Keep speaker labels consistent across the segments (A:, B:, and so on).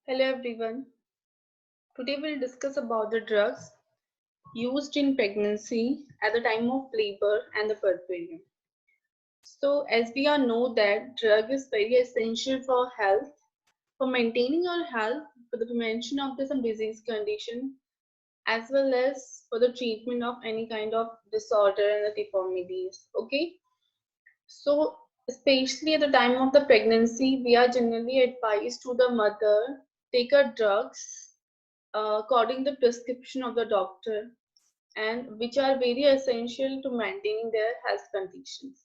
A: Hello everyone. Today we'll discuss about the drugs used in pregnancy at the time of labor and the puerperium. So as we all know that drug is very essential for health, for maintaining our health, for the prevention of some disease condition, as well as for the treatment of any kind of disorder and the deformities. Okay. So especially at the time of the pregnancy, we are generally advised to the mother take her drugs according the prescription of the doctor and which are very essential to maintaining their health conditions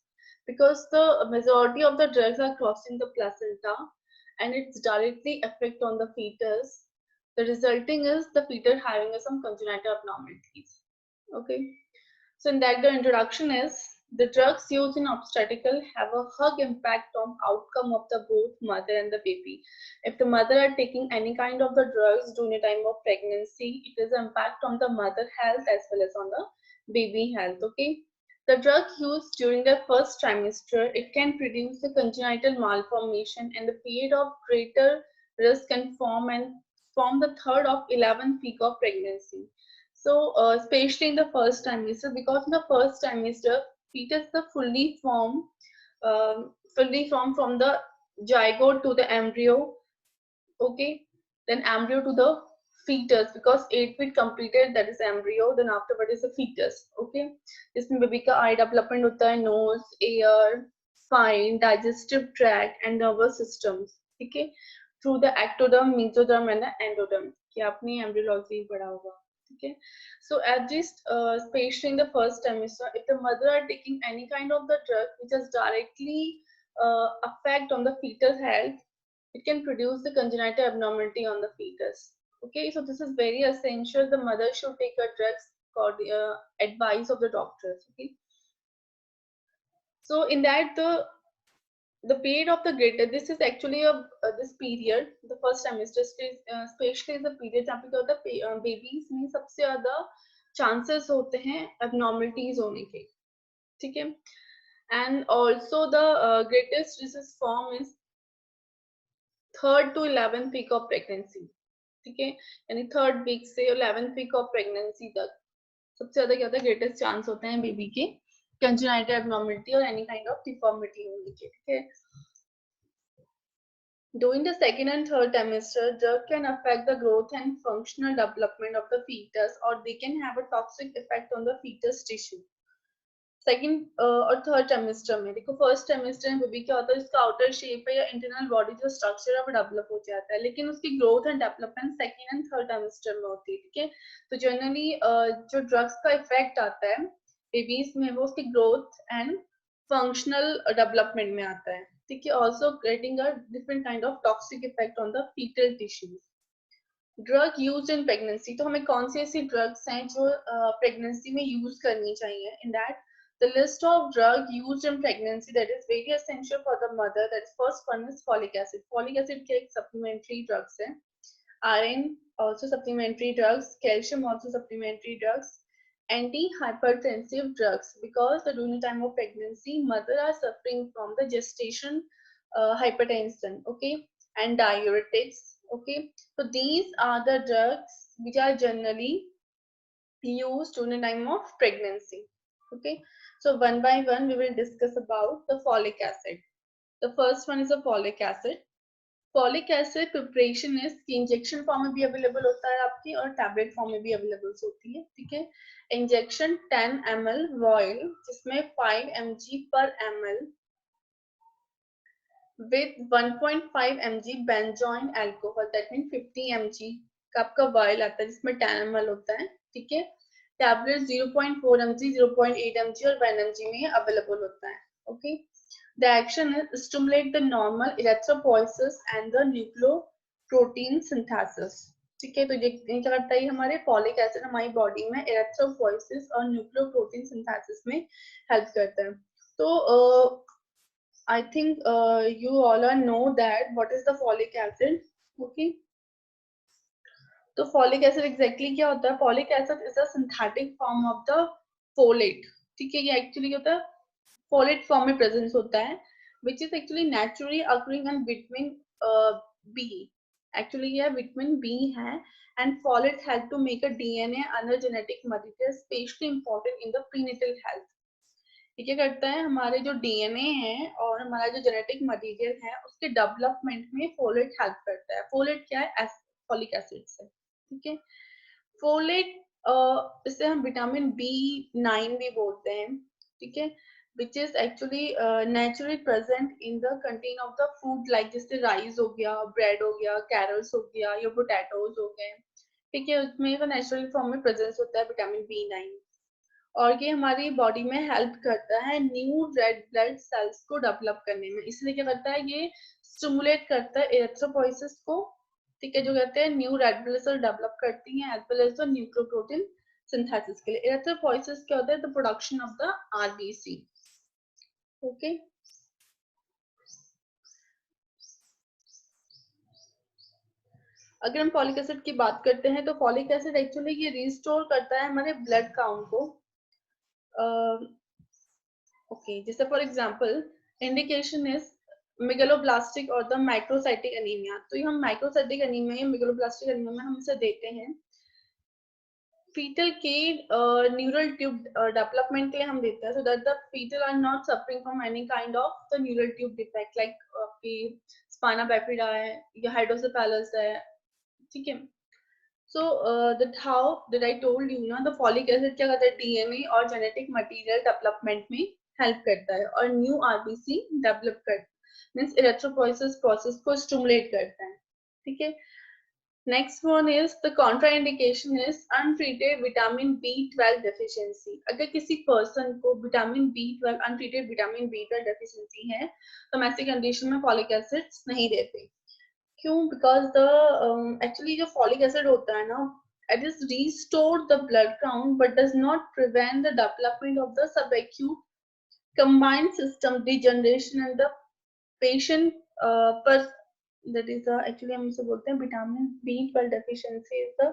A: because the majority of the drugs are crossing the placenta and it's directly affect on the fetus. The resulting is the fetus having some congenital abnormalities. Okay, so in that the introduction is the drugs used in obstetrical have a hug impact on outcome of the both mother and the baby. If the mother are taking any kind of the drugs during the time of pregnancy, it is impact on the mother health as well as on the baby health. Okay. The drug used during the first trimester, it can produce a congenital malformation and the period of greater risk can form the third of 11th week of pregnancy. So, especially in the first trimester, because in the first trimester, fetus is fully formed from the zygote to the embryo. Okay, then embryo to the fetus because 8 week completed that is embryo. Then afterward is the fetus. Okay, इसमें baby का आई development होता है nose, ear, spine, digestive tract and nervous systems. ठीक है, through the ectoderm, mesoderm and the endoderm. कि आपने embryology पढ़ा होगा. Okay, so at this especially in the first trimester, if the mother are taking any kind of the drug which is directly affect on the fetal health, it can produce the congenital abnormality on the fetus. Okay, so this is very essential. The mother should take her drugs for the advice of the doctors. Okay, so in that the period of the greater, this is actually a this period, the first trimester is especially the period जहाँ पे क्या होता है babies में सबसे ज़्यादा chances होते हैं abnormalities होने के. ठीक है, and also the greatest disease form is third to 11th week of pregnancy. ठीक है, यानी थर्ड वीक से 11th वीक ऑफ प्रेगनेंसी तक सबसे ज्यादा क्या होता है ग्रेटेस्ट चांस होते हैं बेबी के कंजेनिटल एब्नॉर्मलिटी और एनी काइंड ऑफ डिफॉर्मिटी होने के. ठीक है, during the second and third trimester, drug can affect the growth and functional development of the fetus, or they can have a toxic effect on the fetus tissue. Second और third trimester में देखो, first trimester में baby क्या होता है, इसका outer shape है या इंटरनल बॉडी जो स्ट्रक्चर है वो डेवलप हो जाता है, लेकिन उसकी growth and development second and third trimester में होती है. ठीक है, तो जनरली जो ड्रग्स का इफेक्ट आता है बेबीज में वो उसकी ग्रोथ एंड फंक्शनल डेवलपमेंट में आता है. ठीक है, also creating a different kind of toxic effect on the foetal tissues. Drug use in pregnancy, तो हमें कौन सी ऐसी ड्रग्स हैं जो प्रेगनेंसी में यूज करनी चाहिए. In that the list of drug used in pregnancy that is very essential for the mother, that is first one is folic acid. Folic acid के एक supplementary drugs है, iron also supplementary drugs, calcium also supplementary drugs, anti-hypertensive drugs because during the time of pregnancy mother are suffering from the gestation hypertension. Okay, and diuretics. Okay, so these are the drugs which are generally used during the time of pregnancy. Okay, so one by one we will discuss about the folic acid. The first one is a folic acid. Folic acid preparation is की injection form में भी available होता है आपकी और tablet form में भी available होती है. ठीक है, इंजेक्शन 10 ml वॉइल जिसमें 5 mg पर ml with 1.5 mg benzoyl alcohol, that means 50 mg का आपका वॉइल आता है जिसमें 10 ml होता है. ठीक है, टैबलेट 0.4 mg, 0.8 mg और 1 mg में अवेलेबल होता है. Okay, the action is stimulate the normal erythropoiesis and the nucleoprotein synthesis. ठीक है, तो ये क्या करता है, हमारे फॉलिक एसिड हमारी बॉडी में एरेथ्रोपोइसिस और न्यूक्लियोप्रोटीन सिंथेसिस में हेल्प करता है. तो I think you all are know that what is the folic acid. Okay, तो फॉलिक एसिड एग्जैक्टली क्या होता है, folic acid is a synthetic form of the folate. ठीक है, ये एक्चुअली होता है फोलेट फॉर्म में प्रेजेंस होता है which is actually naturally occurring in between B. Actually यह विटामिन बी है and folate help to make a DNA other genetic material especially important in the prenatal health. ये क्या करता है, हमारे जो डीएनए है और हमारा जो जेनेटिक मटेरियल है उसके डेवलपमेंट में फोलेट हेल्प करता है. फोलेट क्या है, फॉलिक एसिड से. ठीक है, फोलेट इसे हम विटामिन B9 भी बोलते हैं. ठीक है, which is actually naturally present in the content of the food like जैसे राइस हो गया, ब्रेड हो गया, कैरल्स हो गया या पोटैटोज हो गए. ठीक है, उसमें तो नेचुरल फॉर्म में प्रेजेंस होता है विटामिन B9 और ये हमारी बॉडी में हेल्प करता है न्यू रेड ब्लड सेल्स को डेवलप करने में. इसलिए क्या करता है, ये स्टिमुलेट करता है एरिथ्रोपोइसिस को. ठीक है, जो कहते हैं new red blood cell develop करती हैं as well as the nucleoprotein synthesis के लिए. एरिथ्रोपोइसिस क्या होता है, the production of the RBC. Okay, अगर हम फॉलिक एसिड की बात करते हैं तो फॉलिक एसिड एक्चुअली ये रिस्टोर करता है हमारे ब्लड काउंट को. ओके, जैसे for example indication is megaloblastic और द माइक्रोसाइटिक एनीमिया. तो ये हम माइक्रोसाइटिक एनीमिया या मेगालोब्लास्टिक एनीमिया में हम इसे देते हैं. फीटल के न्यूरल ट्यूब डेवलपमेंट के लिए हम देते हैं so that the foetal are not suffering from any kind of the neural tube defect like आपकी स्पाइना बिफिडा है या हाइड्रोसेफेलस है. ठीक है, so that how did I told you ना, the folic acid क्या करता है, डीएनए और जेनेटिक मटेरियल डेवलपमेंट में हेल्प करता है और न्यू आरबीसी डेवलप करता मींस इरेथ्रोपोइसिस प्रोसेस को स्टिमुलेट करता है. ठीक है, next one is the contraindication is untreated vitamin B12 deficiency. अगर किसी पर्सन को vitamin B12 untreated vitamin B12 deficiency है तो हम ऐसी कंडीशन में फॉलिक एसिड्स नहीं देते. क्यों? बिकॉज द एक्चुअली जो फॉलिक एसिड होता है ना, it is restore the blood count but does not prevent the development of the subacute combined system degeneration and the patient per that is actually हम इसे बोलते हैं vitamin B12 deficiency is the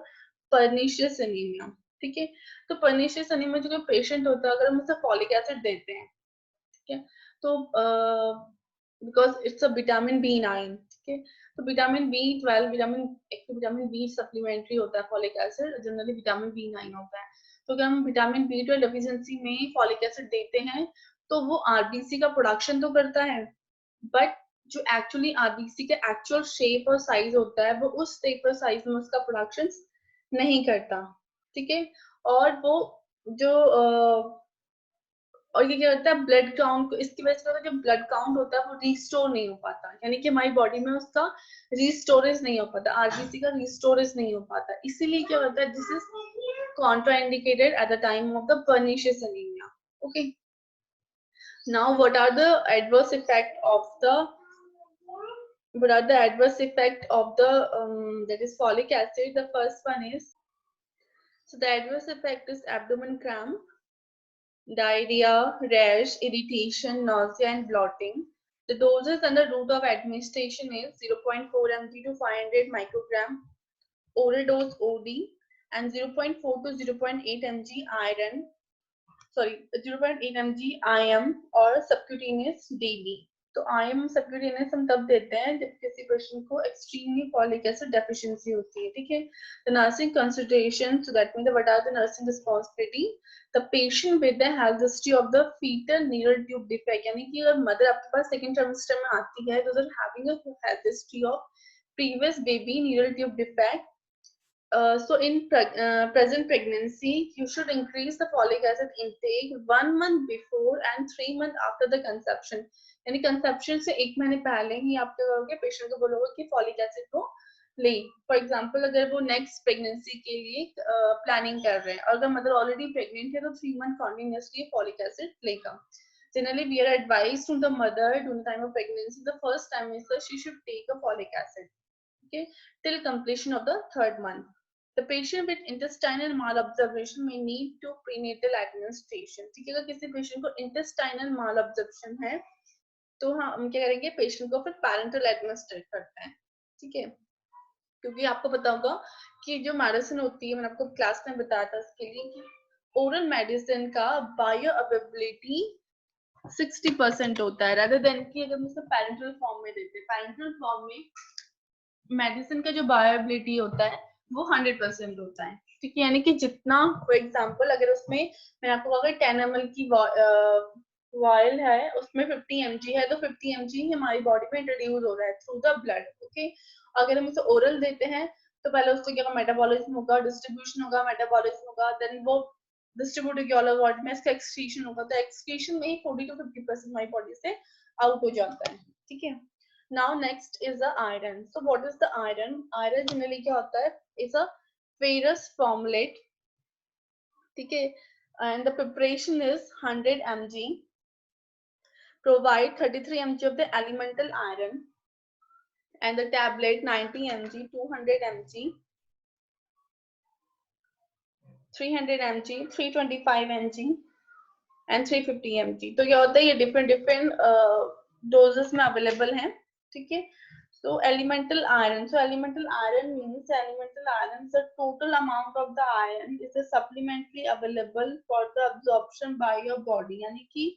A: pernicious anemia. ठीक है, तो pernicious anemia जो patient होता है अगर हम उसे फॉलिक एसिड देते हैं, ठीक है, तो because it's a vitamin B9. ठीक है, तो vitamin B12 vitamin be supplementary होता है, folic acid generally vitamin B9 होता है. तो अगर हम विटामिन B12 डेफिशिएंसी में फॉलिक एसिड देते हैं तो वो आरबीसी का प्रोडक्शन तो करता है बट जो एक्चुअली आरबीसी का एक्चुअल शेप और साइज होता है वो उस शेप और साइज में उसका प्रोडक्शन नहीं करता. ठीक है, और वो जो और ये क्या करता है, ब्लड काउंट को इसकी वजह से जो ब्लड काउंट होता है वो रिस्टोर नहीं हो पाता, यानी कि हमारी बॉडी में उसका रिस्टोरेज नहीं हो पाता, आरबीसी का रिस्टोरेज नहीं हो पाता. इसीलिए क्या होता है, this is contraindicated at the time of the pernicious anaemia. Okay, now what are the adverse effect of the that is folic acid. The first one is, so the adverse effect is abdomen cramp, diarrhea, rash, irritation, nausea, and bloating. The doses and the route of administration is 0.4 mg to 500 microgram oral dose OD and 0.4 to 0.8 mg iron. 0.8 mg IM or subcutaneous daily. तो IM subcutaneous हम तब देते हैं जब किसी patient को extremely folic acid deficiency होती है. ठीक है, the nursing consideration, so that means what are the nursing responsibility, the patient with the health history of the fetal neural tube defect, यानी कि अगर मदर आपके पास सेकंड ट्राइमेस्टर में आती है तो they're having a health history of previous baby neural tube defect. So in present pregnancy, you should increase the folic acid intake 1 month before and 3 months after the conception. यानी conception से 1 महीने पहले ही आप क्या करोगे, पेशेंट को बोलोगे कि फॉलिक एसिड को ले. फॉर एग्जांपल अगर वो नेक्स्ट प्रेगनेंसी के लिए प्लानिंग कर रहे हैं और अगर मदर ऑलरेडी प्रेग्नेंट है तो 3 मंथ कंटिन्यूअसली फॉलिक एसिड लेगा. Generally, we are advised to the mother during the time of pregnancy, the first trimester, she should take a folic acid, okay, till completion of the 3rd month. The patient with intestinal malabsorption may need to prenatal administration. ठीक है, अगर किसी patient को intestinal malabsorption है तो हम क्या करेंगे, पेशेंट को फिर पैरेंटल एडमिनिस्ट्रेट करते हैं. ठीक है, क्योंकि आपको पता होगा कि जो मेडिसिन होती है, मैंने आपको क्लास में बताया था इसके लिए कि ओरल मेडिसिन का बायो अवेलेबिलिटी 60% होता है, rather than कि अगर हम उसे पैरेंटल फॉर्म में देते हैं. पैरेंटल फॉर्म में मेडिसिन का जो बायोएबिलिटी होता है वो 100% होता है, ठीक है। यानी कि जितना, फॉर एग्जांपल अगर उसमें मैंने आपको कहा 10 ml की वायल है, उसमें 50 mg है, तो 50 mg हमारी बॉडी में इंट्रोड्यूस हो रहा है थ्रू द ब्लड, ओके। अगर हम इसे ओरल देते हैं तो पहले उसको क्या मेटाबॉलिज्म होगा, डिस्ट्रीब्यूशन होगा, मेटाबॉलिज्म होगा, देन वो डिस्ट्रीब्यूट होगी ऑल ओवर बॉडी में, इसका एक्सक्रीशन होगा, तो एक्सक्रीशन में 40 to 50% हमारी बॉडी से आउट हो जाता है, ठीक है। Now next is the iron. So what is the iron? Iron generally क्या होता है? Is a ferrous formulate, ठीक है, and the preparation is 100 mg. Provide 33 mg of the elemental iron, and the tablet 90 mg, 200 mg, 300 mg, 325 mg and 350 mg. तो क्या होता है, ये डिफरेंट डिफरेंट डोजेस में अवेलेबल हैं, ठीक है। So elemental iron. So elemental iron means elemental iron is the total amount of the iron is a supplementary available for the absorption by your body. यानी कि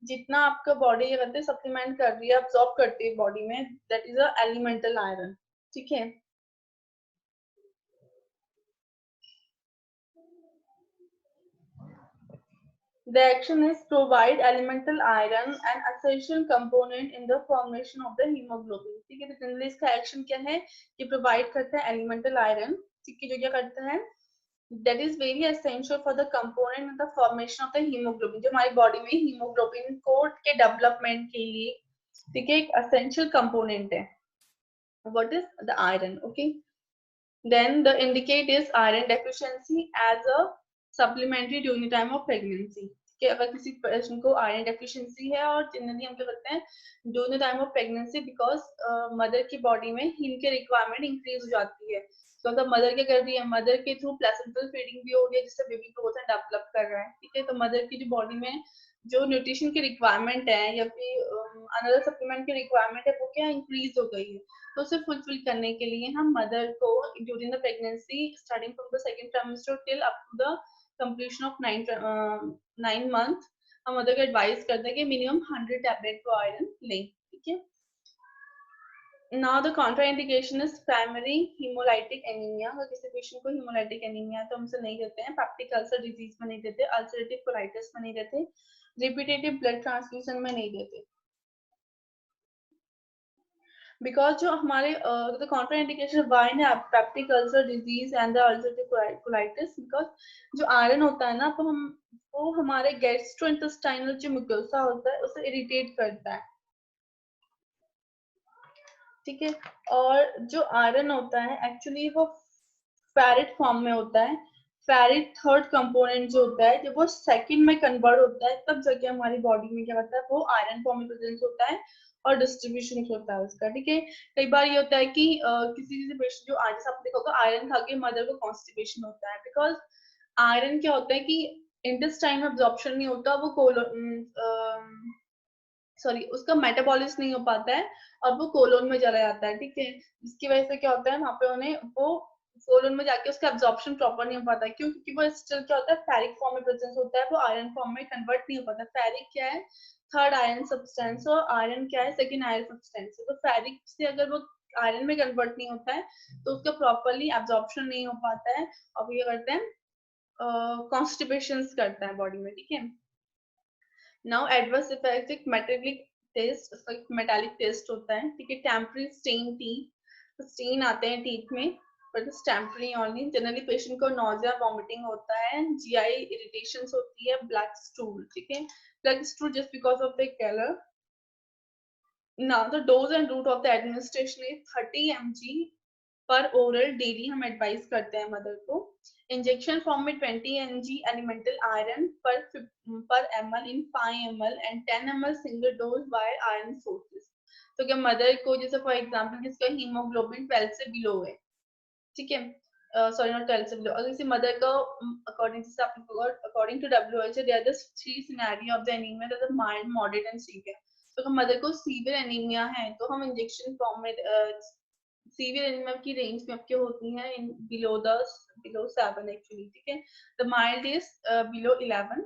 A: जितना आपका बॉडी ये करते हैं सप्लीमेंट कर रही है, अब्सॉर्ब करती है बॉडी में, that is a elemental iron, ठीक है। The action is provide elemental iron, an essential component in the formation of the hemoglobin. ठीक है, तो जनरली इसका एक्शन क्या है कि प्रोवाइड करता है elemental iron, ठीक है, जो क्या करता है, that is very essential for the component in the formation of the hemoglobin, जो हमारी बॉडी में हीमोग्लोबिन कोड के डेवलपमेंट के लिए, ठीक है, एक essential component है. What is the iron? Okay. Then the indicate is iron deficiency as a supplementary during the time of pregnancy. कि अगर किसी पर्सन को आयरन डेफिशिएंसी है, और जनरली हम क्या करते हैं during the time of pregnancy, because mother की बॉडी में हीम की रिक्वायरमेंट इंक्रीज हो जाती है, तो अगर मदर क्या कर रही है, मदर के थ्रू प्लेसेंटल फीडिंग भी हो रही है जिससे बेबी ग्रोथ एंड डेवलप कर रहा है, ठीक है। तो मदर की जो बॉडी में जो न्यूट्रिशन की रिक्वायरमेंट है या फिर अनदर सप्लीमेंट की रिक्वायरमेंट है वो क्या इंक्रीज हो गई है, तो उसे फुलफिल करने के लिए हम मदर को during the pregnancy starting from the second trimester till up to the completion of 9 month हम मदर को एडवाइस करते हैं कि मिनिमम 100 टैबलेट को आयरन लें, ठीक है। Now the contraindication is primary hemolytic anemia. अगर किसी पेशेंट को hemolytic anemia है तो हम उसे नहीं देते हैं, पेप्टिक अल्सर डिजीज में नहीं देते, अल्सरेटिव कोलाइटिस में नहीं देते, रिपीटेटिव ब्लड ट्रांसफ्यूजन में नहीं देते, बिकॉज जो हमारे द कॉन्ट्राइंडिकेशन वाइन है peptic ulcer disease and the ulcerative colitis, because जो आयरन होता है ना, तो हम वो हमारे गैस्ट्रोइंटेस्टाइनल जो म्यूकोसा होता है उसे इरिटेट करता है, ठीक है। और जो आयरन होता है एक्चुअली वो फेरिट फॉर्म में होता है, फेरिट थर्ड कंपोनेंट जो होता है जब वो सेकंड में कन्वर्ट होता है तब जाके हमारी बॉडी में क्या होता है, वो आयरन फॉर्म में प्रेजेंस होता है और डिस्ट्रीब्यूशन होता है उसका, ठीक है। कई बार ये होता है कि किसी पेशेंट जो आज आपने देखा होगा आयरन खा के मदर को कॉन्स्टिपेशन होता है, बिकॉज आयरन क्या होता है कि इंटेस्टाइन में अब्जॉर्प्शन नहीं होता, वो सॉरी उसका मेटाबॉलिज्म नहीं हो पाता है और वो कोलोन में चला जाता है, ठीक है। जिसकी वजह से क्या होता है वहां पे उन्हें वो कोलोन में जाके उसका एब्जॉर्प्शन प्रॉपर नहीं हो पाता, क्यों, क्योंकि वो स्टिल क्या होता है फेरिक फॉर्म में प्रेजेंस होता है, वो आयरन फॉर्म में कन्वर्ट नहीं हो पाता। फेरिक क्या है, थर्ड आयरन सब्सटेंस, और आयरन क्या है, सेकंड आयरन सब्सटेंस। तो फेरिक से अगर वो आयरन में कन्वर्ट नहीं होता है तो उसका प्रॉपरली एब्जॉर्प्शन नहीं हो पाता है और वो ये करते हैं कॉन्स्टिपेशन करता है बॉडी में, ठीक है। नाउ एडवर्स इफेक्ट, एक मेटालिक टेस्ट, उसका एक मेटालिक टेस्ट होता है, ठीक है। टेम्पररी स्टेन टीथ, तो स्टेन आते हैं टीथ में, but it's temporary only. Generally patient को नोजिया वॉमिटिंग होता है, जीआई इरिटेशंस होती है, ब्लैक स्टूल, ठीक है, black stool just because of the colour. Now the dose and route of the administration is 30 mg per oral daily हम advice करते हैं मदर को। इंजेक्शन फॉर्म में 20 mg elemental iron per ml in 5 ml and 10 ml single dose by iron sources. तो क्या mother को जैसे for example जिसका हीमोग्लोबिन 12 से बिलो है, ठीक है, सॉरी नॉट 12 से बिलो, अगर किसी मदर को according to WHO there are the 3 scenario of the anaemia, that is mild, moderate and severe. तो अगर मदर को सीवियर एनीमिया है तो हम इंजेक्शन फॉर्म में सीवियर एनीमिया की रेंज में आपके होती है इन बिलो 7 एक्चुअली, ठीक है। The mild is below 11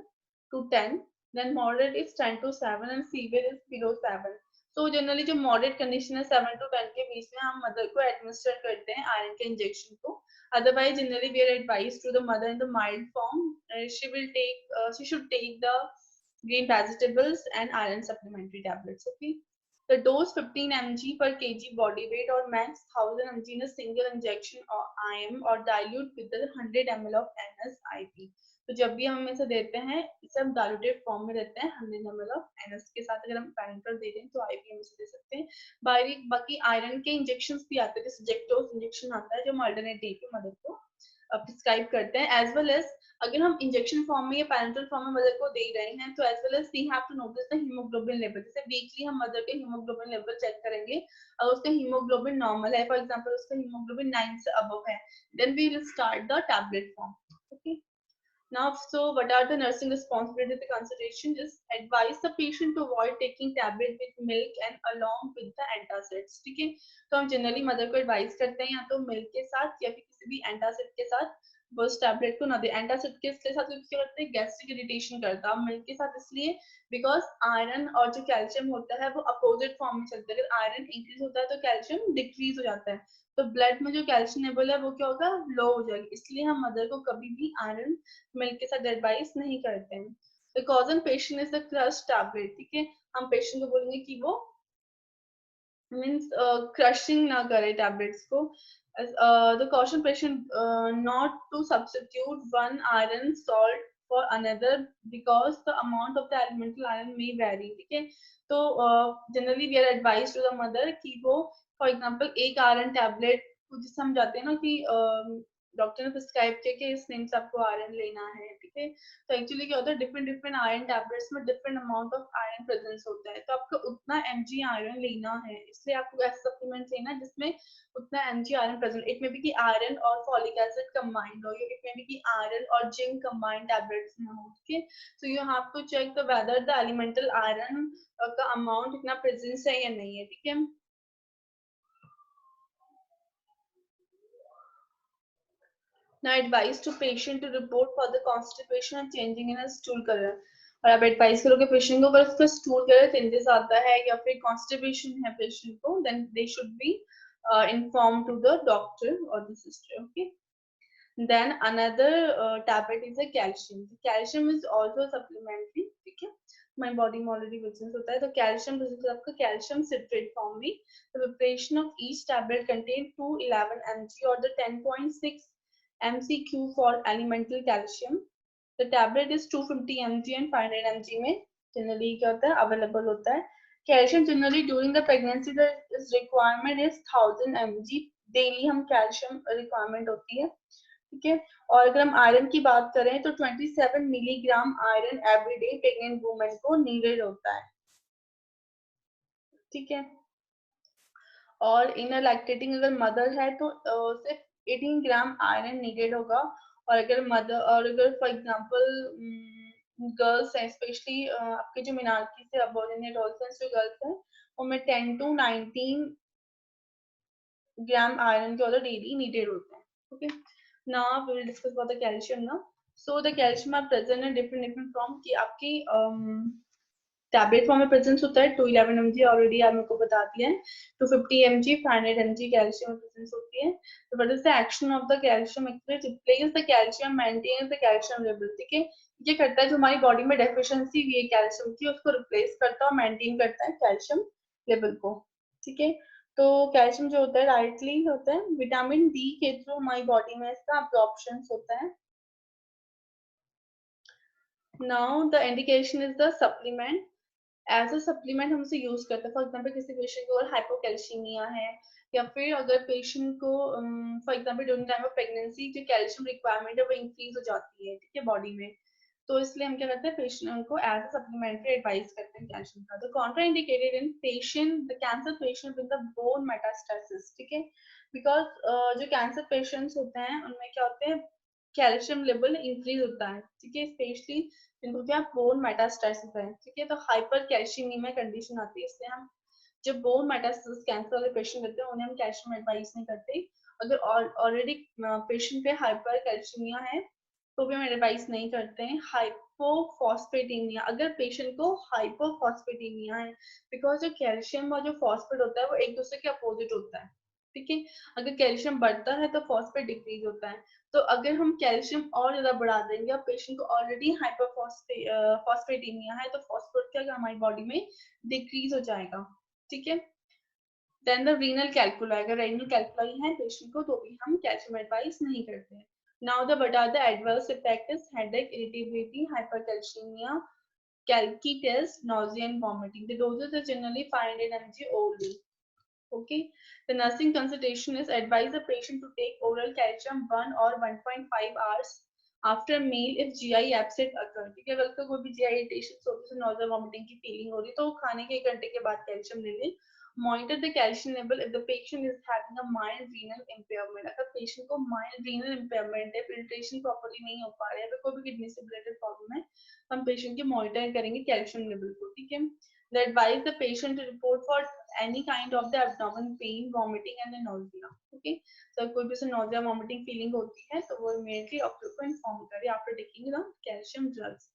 A: to 10, then moderate is 10 to 7 and severe is below 7. So generally जो मॉडरेट कंडीशन है 7 to 10 के बीच में हम मदर को एडमिनिस्टर करते हैं आयरन के इंजेक्शन को. Otherwise, generally we are advised to the mother in the mild form. She should take the green vegetables and iron supplementary tablets. Okay. The dose 15 mg per kg body weight or max 1000 mg in a single injection or IM or dilute with the 100 ml of NSIP. तो जब भी हम इसे देते हैं इसे हम diluted form में देते हैं 100 ml ऑफ एनएस के साथ. अगर हम पैरेंटल दे रहे हैं तो आईपी हम इसे दे सकते हैं. बाकी आयरन के इंजेक्शंस भी आते हैं, जैसे जेक्टोस इंजेक्शन आता है जो हम अल्टरनेट डे पे मदर को प्रिस्क्राइब करते हैं. एज वेल एज अगर हम इंजेक्शन फॉर्म में या पैरेंटल फॉर्म में मदर को दे रहे हैं तो as well as we have to notice the haemoglobin level. जैसे वीकली हम मदर के हीमोग्लोबिन लेवल चेक करेंगे. अगर उसका हीमोग्लोबिन नॉर्मल है, फॉर एग्जांपल उसका हीमोग्लोबिन 9 से अबव है, then we will start the tablet form. Okay. Now, so what are the nursing responsibilities? The consideration is advise the patient to avoid taking tablet with milk and along with the antacids. ठीक है, तो हम generally mother को advice करते हैं या तो milk के साथ या फिर किसी भी एंटासिड के साथ वो उस टैबलेट को ना दे. एंटासिड के साथ क्या करते हैं, गैस्ट्रिक इरिटेशन करता है. मिल्क के साथ इसलिए बिकॉज आयरन और जो कैल्शियम होता है वो अपोजिट फॉर्म में चलता है. अगर आयरन इंक्रीज होता है तो कैल्शियम डिक्रीज हो जाता है, तो ब्लड में जो कैल्शियम लेवल है वो क्या होगा, लो हो जाएगी. इसलिए हम मदर को कभी भी आयरन मिल्क के साथ एडवाइस नहीं करते हैं. The caution patient is the crush tablet. ठीक है, हम पेशेंट को बोलेंगे कि वो मीन्स क्रशिंग ना करे टैबलेट्स को. The caution patient not to substitute one iron salt for another because the amount of the elemental iron may vary. ठीक है, तो generally we are advise to the mother कि वो फॉर एग्जांपल एक iron tablet जिससे हम जाते हैं ना कि डॉक्टर ने प्रिस्क्राइब किया कि इस नेम से आपको आयरन लेना है. ठीक है, तो एक्चुअली क्या होता है, डिफरेंट डिफरेंट आयरन टैबलेट्स में different amount of iron presence होता है, तो आपको उतना mg आयरन लेना है. इसलिए आपको ऐसा सप्लीमेंट लेना है जिसमें उतना mg आयरन प्रेजेंट. इट में भी कि आयरन और फॉलिक एसिड कंबाइंड हो, इट में भी कि आयरन और जिंक कंबाइंड टैबलेट्स में हो. ठीक है, so you have to check the whether the elemental iron का अमाउंट इतना प्रेजेंस है या नहीं है. ठीक है, now advice to patient to report for the constipation and changing in a stool color. और आप एडवाइस करोगे पेशेंट को अगर उसका स्टूल कलर चेंजेस आता है या फिर कॉन्स्टिपेशन है पेशेंट को, then they should be inform to the doctor और the sister. Okay. Then another tablet is a calcium. Calcium is also supplementary. ठीक है, हमारी बॉडी में ऑलरेडी प्रेजेंस होता है, तो कैल्शियम आपका कैल्शियम सिट्रेट फॉर्म में. The preparation of each tablet contain 211 mg और the 10.6 MCQ for elemental calcium. The tablet is 250 mg and 500 mg में generally क्या होता है available होता है. Calcium generally during the pregnancy the requirement is 1000 mg daily हम calcium requirement होती है. ठीक है, और अगर हम आयरन की बात करें तो 27 milligram iron every day pregnant women को नीडेड होता है. ठीक है, और इन लैक्टेटिंग अगर मदर है तो सिर्फ 18 ग्राम आयरन नीडेड होगा. और अगर फॉर एग्जांपल गर्ल्स हैं, स्पेशली आपके जो मिनार्की से अबोर्जिनेट जो गर्ल्स हैं उनमें 10 to 19 ग्राम आयरन के ऑर्डर डेली नीडेड होते हैं. Okay, now we will discuss about the calcium now. So the calcium are present in different form की आपकी टैबलेट फॉर्म में प्रेजेंस होता है. 211 mg ऑलरेडी आप मेरे को बता दिया है. 250 mg 500 mg कैल्शियम प्रेजेंस होती है. तो what is the action of the calcium? Actually replace the calcium, maintain the calcium level. ठीक है, ये करता है जो हमारी बॉडी में डेफिशिएंसी हुई है कैल्शियम की उसको रिप्लेस करता है और मेंटेन करता है कैल्शियम लेवल को. ठीक है, तो कैल्शियम जो होता है डायरेक्टली होता है विटामिन डी के थ्रू हमारी बॉडी में इसका अब्जॉर्प्शन होता है. Now the indication is the supplement. As a supplement हम उसे यूज करते हैं. फॉर एग्जांपल किसी पेशेंट को हाइपोकैल्सीमिया है या फिर अगर पेशेंट को for example during time of pregnancy जो कैल्शियम रिक्वायरमेंट है वो इंक्रीज हो जाती है. ठीक है, बॉडी में, तो इसलिए हम क्या करते हैं पेशेंट को एज अ सप्लीमेंट्री एडवाइस करते हैं कैल्शियम का. तो contraindicated in patient the cancer patient with the bone metastasis. ठीक है, बिकॉज जो कैंसर पेशेंट्स होते हैं उनमें क्या होते हैं कैल्शियम लेवल इंक्रीज होता है. ठीक है, स्पेशली जिनको क्या बोन मेटास्टेसिस है. ठीक है, तो हाइपर कैल्शियमीमिया कंडीशन आती है. इसलिए हम जब बोन मेटास्टेसिस कैंसर वाले पेशेंट रहते हैं उन्हें हम कैल्शियम एडवाइस नहीं करते. अगर ऑलरेडी पेशेंट पे हाइपर कैल्शियमिया है तो भी हम एडवाइस नहीं करते हैं। हाइपोफॉस्फेटीमिया, अगर पेशेंट को हाइपोफॉस्फेटीमिया है, बिकॉज जो कैल्शियम और जो फॉस्फेट होता है वो एक दूसरे के अपोजिट होता है, ठीक है। अगर कैल्शियम बढ़ता है तो फॉस्फेट डिक्रीज होता है। तो अगर हम कैल्शियम और ज्यादा बढ़ा देंगे और पेशेंट को ऑलरेडी हाइपोफॉस्फेटीमिया है तो फॉस्फेट क्या हमारी बॉडी में डिक्रीज हो जाएगा, ठीक है। देन द रीनल कैल्कुलाई, अगर रीनल कैल्कुलाई है पेशेंट को तो भी हम कैल्शियम एडवाइस नहीं करते हैं। Now the what are the adverse effect is headache, irritability, hypercalcemia, calci test, nausea and vomiting. The doses are generally 500 mg orally. Okay. The nursing consultation is advise the patient to take oral calcium 1 or 1.5 hours after meal if GI upset occur. ठीक है, अगर कोई भी GI irritation होती है, nausea vomiting की feeling हो रही है तो खाने के 1 घंटे के बाद कैल्शियम ले लें। Monitor the calcium level if the patient is having a mild renal impairment. अगर patient को mild renal impairment है, filtration properly नहीं हो पा रहा है, कोई भी kidney से related problem है, हम patient की monitor करेंगे calcium level को, ठीक है। They advise the patient to report for any kind of the abdomen pain, vomiting and the nausea. Okay, so कोई भी से nausea, vomiting feeling होती है तो वो immediately डॉक्टर को inform करे after taking the calcium drugs.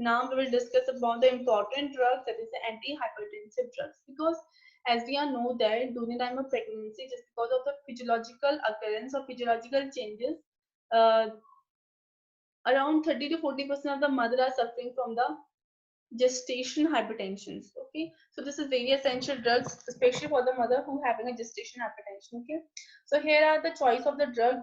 A: Now we will discuss about the important drugs, that is the antihypertensive drugs, because as we all know that during the time of pregnancy, just because of the physiological occurrence or physiological changes, uh, around 30 to 40% of the mother are suffering from the gestation hypertension. Okay, so this is very essential drugs, especially for the mother who having a gestation hypertension. Okay, so here are the choice of the drug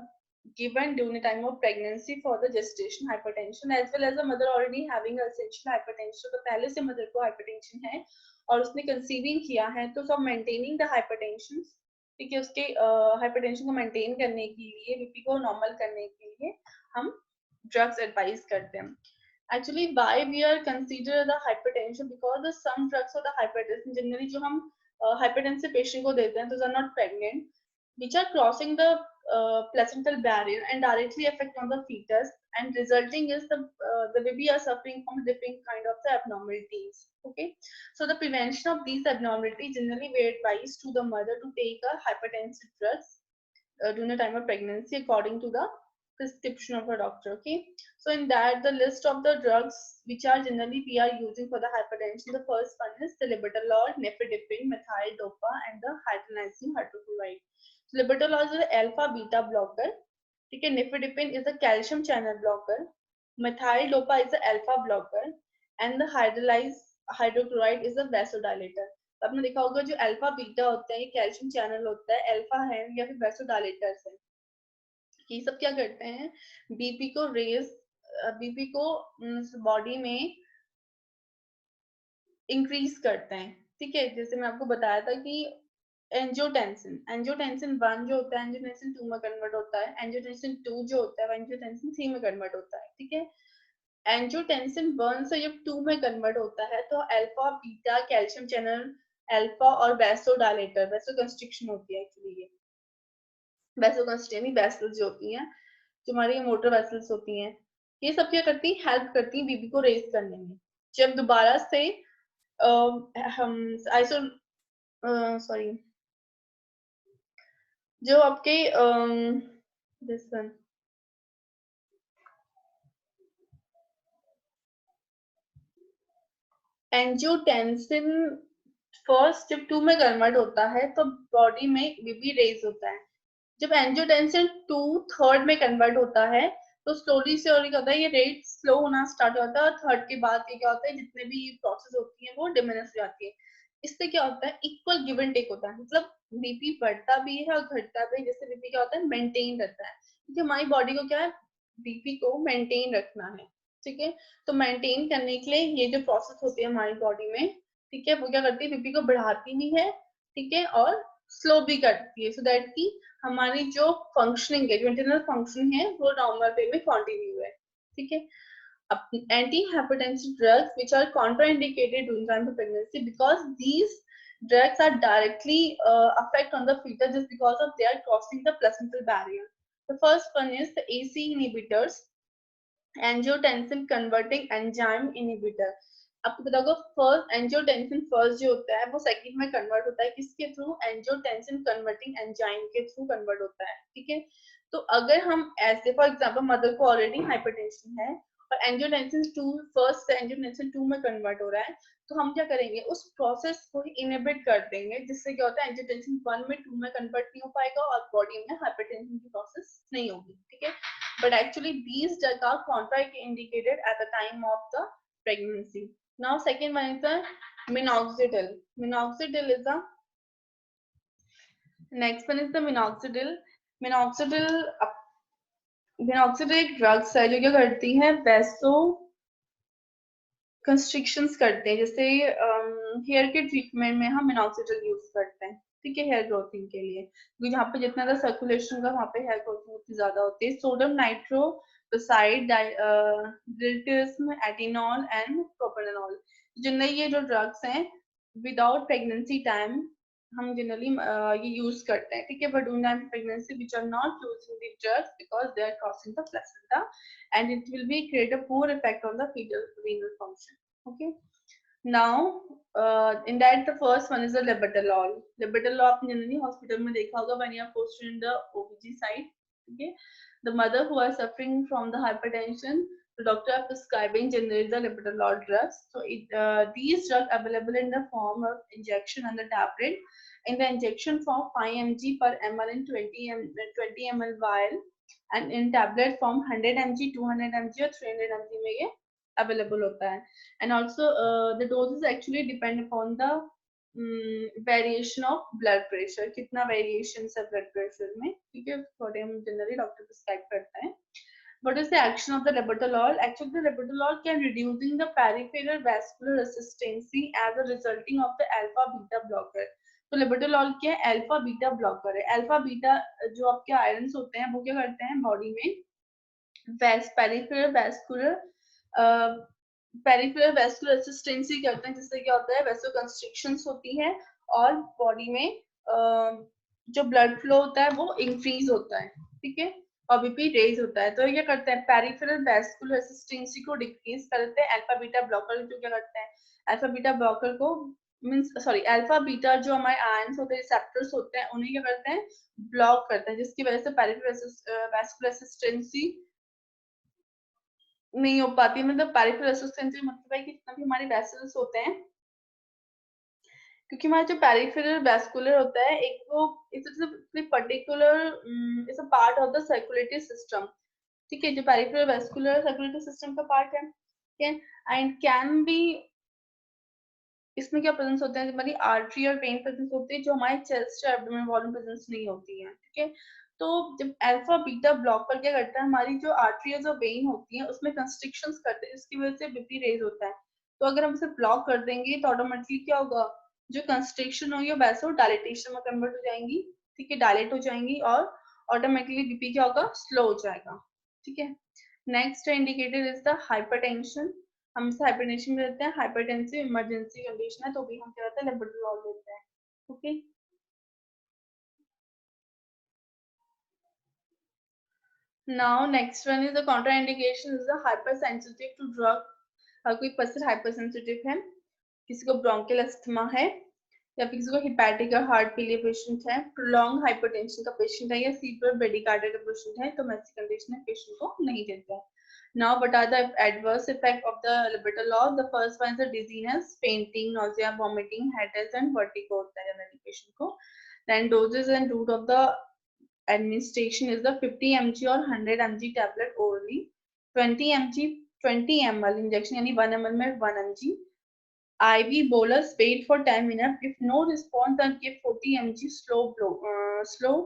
A: given during the time of pregnancy for the gestation hypertension, as well as the mother already having essential hypertension, तो पहले से mother को hypertension है और उसने conceiving किया है, तो सब मेंटेनिंग द हाइपरटेंशन, ठीक है, उसके हाइपरटेंशन को मेंटेन करने के लिए, बीपी को नॉर्मल करने के लिए हम ड्रग्स एडवाइज करते हैं। Actually why we are consider the hypertension, because the some drugs for the hypertension generally जो हम हाइपरटेंसिव पेशेंट को देते हैं, तो are not pregnant, which are crossing the placental barrier and directly affect on the fetus, and resulting is the baby are suffering from different kind of the abnormalities. Okay, so the prevention of these abnormalities, generally we advise to the mother to take a hypertensive drugs during the time of pregnancy according to the prescription of a doctor. Okay, so in that the list of the drugs which are generally we are using for the hypertension, the first one is the labetalol, nifedipine, methyl dopa and the hydroxyzine hydrochloride. Labetalol is an alpha beta blocker, ठीक है। nifedipine is a calcium channel blocker, methyl dopa is a alpha blocker and the hydrochloride is a vasodilator. तो आपने देखा होगा जो alpha beta होता है ये कैल्शियम चैनल होता है, अल्फा है या फिर वैसोडाइलेटर्स है, ये सब क्या करते हैं, बीपी को रेज, बीपी को बॉडी में इंक्रीज करते हैं, ठीक है। जैसे मैं आपको बताया था कि एंजियोटेंसिन 1 जो होता है एंजियोटेंसिन 2 में कन्वर्ट होता है, एंजियोटेंसिन 2 जो होता है एंजियोटेंसिन 3 में कन्वर्ट होता है, ठीक है। एंजियोटेंसिन 1 से जब 2 में कन्वर्ट होता है तो alpha beta calcium channel alpha और वैसोडाइलेटर, वैसोकंस्ट्रिक्शन होती है एक्चुअली, ये वैसोकंस्ट्रिक्शन वेसल्स जो होती हैं, जो हमारी मोटर वेसल्स होती हैं, ये सब क्या करती है, हेल्प करती है बीबी को रेज करने में। जब दोबारा से हम आइसो सॉरी जो आपके दिस वन एंजियोटेंसिन फर्स्ट जब 2 में कन्वर्ट होता है तो बॉडी में बीबी रेज होता है। जब एंजियोटेंसिन 2 थर्ड में कन्वर्ट होता है तो स्लोली से और क्या होता है, ये रेट स्लो होना स्टार्ट होता है और थर्ड के बाद ये क्या होता है, जितने भी प्रोसेस होती है वो डिमिनिश हो जाती है। इससे क्या होता है, इक्वल गिव एंड टेक होता है, मतलब बीपी बढ़ता भी है और घटता भी है, जिससे बीपी क्या होता है, मेंटेन रहता है, क्योंकि हमारी बॉडी को क्या है, बीपी को मेंटेन रखना है, ठीक है। तो मेंटेन करने के लिए ये जो प्रोसेस होती है हमारी बॉडी में, ठीक है, वो क्या करती है, बीपी को बढ़ाती भी है, ठीक है, और स्लो भी करती है, सो दैट की हमारी जो फंक्शनिंग है, जो इंटरनल फंक्शन है वो नॉर्मल वे में कंटिन्यू है, ठीक है। Anti-hypertensive drugs which are contraindicated during time of pregnancy because these drugs are directly affect on the fetus just because of they are crossing the placental barrier. The first one is the AC inhibitors, angiotensin converting enzyme inhibitor. आपको पता होगा first angiotensin first जो होता है वो second में convert होता है, किसके थ्रू, एंजियोटेंसिन कन्वर्टिंग एंजाइम के थ्रू कन्वर्ट होता है, ठीक है। तो अगर हम ऐसे फॉर एग्जांपल मदर को ऑलरेडी हाइपरटेंशन है और एंजियोटेंसिन 2 फर्स्ट से एंजियोटेंसिन 2 में कन्वर्ट हो रहा है, तो हम क्या करेंगे, उस प्रोसेस को इनहिबिट कर देंगे, जिससे क्या होता है एंजियोटेंसिन 1 में 2 में कन्वर्ट नहीं हो पाएगा और बॉडी में हाइपरटेंशन की प्रोसेस नहीं होगी, ठीक है। But actually these drug are contraindicated at the time of the pregnancy. Now second one is the minoxidil. Minoxidil is the next one is the minoxidil. Minoxidil minoxidil एक drugs है जो क्या करती है, वैसो कंस्ट्रिक्शंस करते हैं, जैसे हेयर के ट्रीटमेंट में हम मिनॉक्सिडिल यूज करते हैं, ठीक है, हेयर ग्रोथिंग के लिए, क्योंकि जहाँ पे जितना ज्यादा सर्कुलेशन का वहाँ पे हेयर ग्रोथिंग उतनी ज्यादा होती है। Sodium nitroprusside, diltiazem, atenolol and propranolol, जिनमें ये जो ड्रग्स हैं विदाउट प्रेगनेंसी टाइम हम जनरली ये यूज करते हैं, ठीक है, but during pregnancy which are not using the drugs because they are crossing the placenta and it will be create a poor effect on the fetal renal function. Okay, now in that the first one is the labetalol. Labetalol आपने generally hospital में देखा होगा when you are posted in the OBG side. Okay, the mother who are suffering from the hypertension, the doctor are prescribing generally the labetalol drugs. So these drugs available in the form of injection and the tablet. In the injection form 5 mg per ml in 20 ml vial, and in tablet form 100 mg, 200 mg और 300 mg में ये available होता है. And also the doses actually depend upon the variation of blood pressure. कितना variations है blood pressure में, ठीक है, थोड़े हम generally doctor prescribe करते हैं. What is the action of the labetalol? Actually, the labetalol can reducing the peripheral vascular resistance as a resulting of the alpha beta blocker. तो लेबेटालॉल क्या है, अल्फा बीटा ब्लॉकर है। अल्फा बीटा जो आपके irons होते हैं वो क्या करते हैं बॉडी में पेरिफेरल वैस्कुलर रेसिस्टेंसी करते हैं, जिससे क्या होता है वैसो कंस्ट्रिक्शंस होती है और बॉडी में जो ब्लड फ्लो होता है वो इंक्रीज होता है, ठीक है, और बीपी रेज होता है। तो ये करते हैं पेरिफेरल वैस्कुलर रेसिस्टेंसी को डिक्रीज करते हैं अल्फा बीटा ब्लॉकर, जो क्या करते हैं अल्फा बीटा ब्लॉकर को अल्फा बीटा जो हमारे आयंस होते हैं, रिसेप्टर्स होते हैं, उन्हें क्या करते हैं ब्लॉक करते हैं, जिसकी वजह से पेरिफेरल वैस्कुलर रेसिस्टेंसी नहीं हो पाती। मतलब पेरिफेरल रेसिस्टेंसी मतलब है कि जितना भी हमारे वेसल्स होते हैं, क्योंकि हमारा जो पेरिफेरल वैस्कुलर होता है एक वो it's particular it's a part of the circulatory system, ठीक है, जो पेरिफेरल वैस्कुलर सर्कुलेटरी सिस्टम का पार्ट है, ठीक है, एंड कैन बी इसमें क्या प्रेजेंस होते हैं, हमारी आर्टरी और वेन प्रेजेंस होती है, जो हमारे चेस्ट और एब्डोमेन वॉल में प्रेजेंस नहीं होती है, ठीक है। तो जब अल्फा बीटा ब्लॉकर क्या करता है, हमारी जो आर्टरीज और वेन होती है उसमें कंस्ट्रिक्शंस करते हैं, जिसकी वजह से बीपी रेज होता है। तो अगर हम इसे ब्लॉक कर देंगे तो ऑटोमेटिकली क्या होगा, जो कंस्ट्रिक्शन होगी वैसे डायलेटेशन में कन्वर्ट हो जाएंगी, ठीक है, डायलेट हो जाएंगी और ऑटोमेटिकली बीपी क्या होगा, स्लो हो जाएगा, ठीक है। Next indicator is the hypertension. हम इसे हाइपरटेंशन में देते हैं, हाइपरटेंसिव इमरजेंसी कंडीशन है तो भी हम क्या करते हैं लेबेटालॉल देते हैं, okay. Now next one is the contraindication is the hypersensitive to drug. कोई पर्सन हाइपरसेंसिटिव है, किसी को ब्रोंकियल अस्थमा है या फिर किसी को हिपैटिक और हार्ट फेलियर पेशेंट है, प्रोलॉन्ग हाइपरटेंशन का पेशेंट है या सीवियर ब्रेडिकार्डिया का पेशेंट है, तो ऐसी कंडीशन में पेशेंट को नहीं देते हैं। Now, what are the adverse effects of the labetalol? The first one is the dizziness, fainting, nausea, vomiting, headache, and vertigo होता है जनरली पेशेंट को. Then doses and route of the administration is the 50 mg और 100 mg tablet orally, 20 mg 20 ml injection यानी 1 ml में 1 mg. IV bolus wait for 10 minutes. If no response, then give 40 mg slow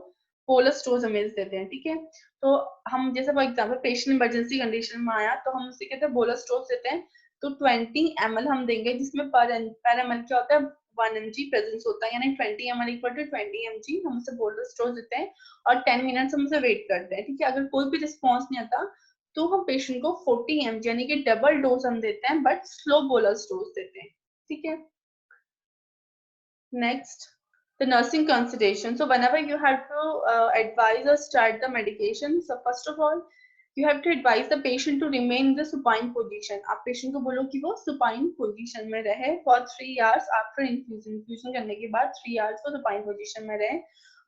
A: bolus dose हमें देते हैं, ठीक है। तो हम जैसे for example patient emergency condition में आया तो हम उसे कहते हैं बोलस डोज देते हैं, तो 20 ml हम देंगे, जिसमें पर ml क्या होता है 1 mg प्रेजेंस होता है, यानी 20 ml इक्वल टू 20 mg हम उसे बोलस डोज देते हैं और 10 मिनट्स हम उसे वेट करते हैं, ठीक है। अगर कोई भी रिस्पॉन्स नहीं आता तो हम पेशेंट को 40 mg यानी कि डबल डोज हम देते हैं, बट स्लो बोलस डोज देते हैं, ठीक है। Next, the nursing consultation. So whenever you have to advise or start the medication, so first of all, you have to advise the patient to remain in the supine position. आप patient को बोलो कि वो supine position में रहे for 3 hours after infusion. Infusion करने के बाद 3 hours वो supine position में रहे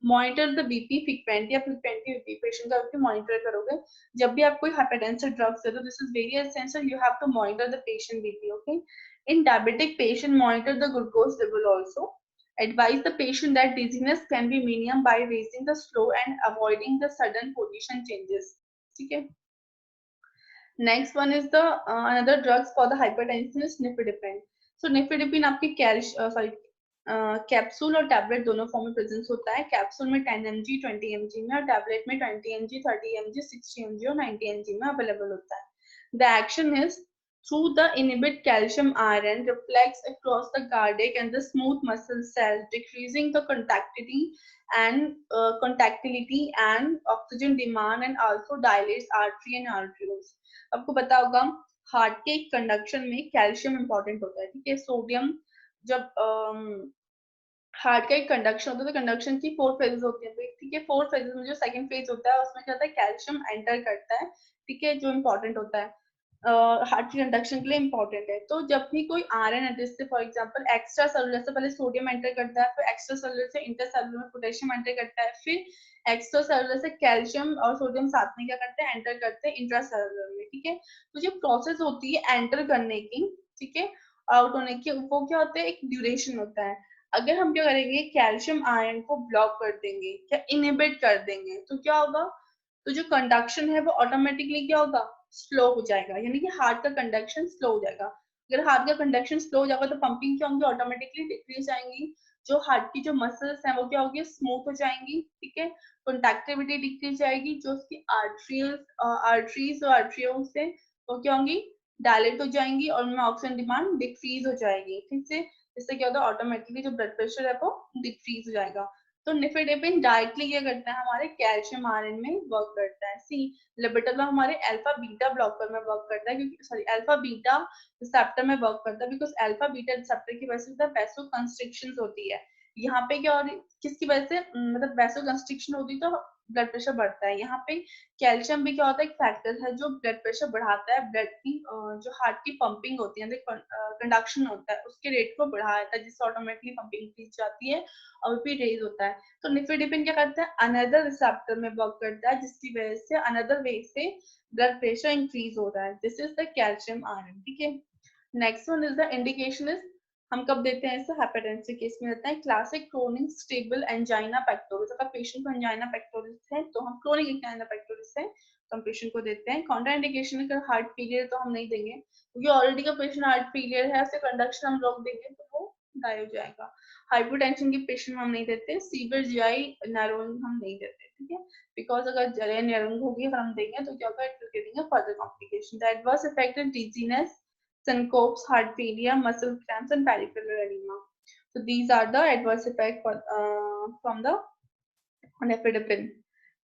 A: मॉनिटर द बीपी फ्रीक्वेंटली, आप फ्रीक्वेंटली बीपी पेशेंट का मॉनिटर करोगे। जब भी आप कोई हाइपरटेंसिव ड्रग्स दे दो, this is very essential, you have to monitor the patient BP, okay. In diabetic patient monitor the glucose level also. Advise the patient that dizziness can be minimum by raising the slow and avoiding the sudden position changes. ठीक है। Next one is the another drugs for the hypertension is nifedipine. So nifedipine आपकी capsule और tablet दोनों form में presence होता है। Capsule में 10 mg 20 mg में, और टैबलेट में 20 mg 30 mg 60 mg और 90 mg में अवेलेबल होता है। The action is through the inhibit calcium iron reflex across the cardiac and the smooth muscle cells, decreasing the contractility and oxygen demand, and also dilates artery and arterioles. आपको पता होगा heart के conduction में calcium important होता है, ठीक है। Sodium जब हार्ट का एक कंडक्शन होता है, तो कंडक्शन की 4 फेजेस होती है, ठीक है। 4 फेजेस में जो सेकंड फेज होता है उसमें क्या होता है, कैल्शियम एंटर करता है, ठीक है, जो इम्पोर्टेंट होता है हार्ट की कंडक्शन के लिए इम्पोर्टेंट है। तो जब भी कोई आयरन एंटर, जैसे फॉर एग्जांपल एक्स्ट्रा सेलुलर से पहले सोडियम एंटर करता है, फिर एक्स्ट्रा सेलुलर से इंटरसेलुलर में पोटेशियम एंटर करता है, फिर एक्स्ट्रा सेलुलर से कैल्शियम और सोडियम साथ में क्या करते हैं, एंटर करते हैं इंट्रासेलुलर में, ठीक है। तो जो प्रोसेस होती है एंटर करने की, ठीक है, आउट होने की, वो क्या होता है, एक ड्यूरेशन होता है। अगर हम क्या करेंगे, कैल्शियम आयन को ब्लॉक कर देंगे या इनहिबिट कर देंगे, तो क्या होगा, तो जो कंडक्शन है वो ऑटोमेटिकली क्या होगा, स्लो हो जाएगा, यानी कि हार्ट का कंडक्शन स्लो हो जाएगा। अगर हार्ट का कंडक्शन स्लो हो जाएगा तो पंपिंग क्या होंगी, ऑटोमेटिकली डिक्रीज आएंगी। जो हार्ट की जो मसल्स हैं वो क्या होगी, स्मूथ हो जाएंगी, ठीक है। कंडक्टिविटी डिक्रीज जाएगी, जो उसकी आर्टरीज और आर्ट्रियोल्स से वो क्या होंगी, डायलेट हो जाएंगी, और उनमें ऑक्सीजन डिमांड डिक्रीज हो जाएगी, ठीक है। इससे क्या होता है, ऑटोमेटिकली जो ब्लड प्रेशर है वो डिक्रीज हो जाएगा। तो निफेडेपिन डायरेक्टली क्या करता है, हमारे कैल्शियम आयरन में वर्क करता है। सी लिबिटोला हमारे अल्फा बीटा ब्लॉकर में वर्क करता है, क्योंकि सॉरी अल्फा बीटा रिसेप्टर में वर्क करता है, बिकॉज अल्फा बीटा रिसेप्टर की वजह से वैसो कंस्ट्रिक्शन होती है। यहाँ पे क्या, और किसकी वजह से, मतलब वैसो कंस्ट्रिक्शन होती है तो ब्लड प्रेशर बढ़ता है। यहाँ पे कैल्शियम भी क्या होता है, एक फैक्टर है जो ब्लड प्रेशर बढ़ाता है, ब्लड की जो हार्ट की पंपिंग होती है, कंडक्शन होता है, उसके रेट को बढ़ा देता है, जिससे ऑटोमेटिकली पंपिंग इंक्रीज जाती है और भी रेज होता है। तो निफेडिपिन क्या करता है, अनदर रिसेप्टर में वर्क करता है, जिसकी वजह से अनदर वे से ब्लड प्रेशर इंक्रीज हो रहा है। This is the calcium iron, ठीक है। Next one is the indication is, हम कब देते हैं इसे, हाइपरटेंसिव केस में देते हैं। Classic chronic stable angina pectoris, अगर पेशेंट को एंजाइना पेक्टोरिस है तो हम क्रोनिक एंजाइना पेक्टोरिस है तो हम पेशेंट को देते हैं। कॉन्ट्राइंडिकेशन अगर हार्ट फेलियर तो हम नहीं देंगे, क्योंकि ऑलरेडी का पेशेंट हार्ट फेलियर है, उससे कंडक्शन हम रोक देंगे तो वो डाई हो जाएगा। हाइपोटेंशन के पेशेंट में हम नहीं देते। सीवियर जीआई नैरोइंग हम नहीं देते, ठीक है, बिकॉज अगर जीआई नैरोइंग होगी अगर हम देंगे तो क्या होगा, it will giving a further complication. The adverse effect is dizziness, syncopes, heart failure, muscle cramps, and peripheral edema. So these are the adverse effects from the nifedipine.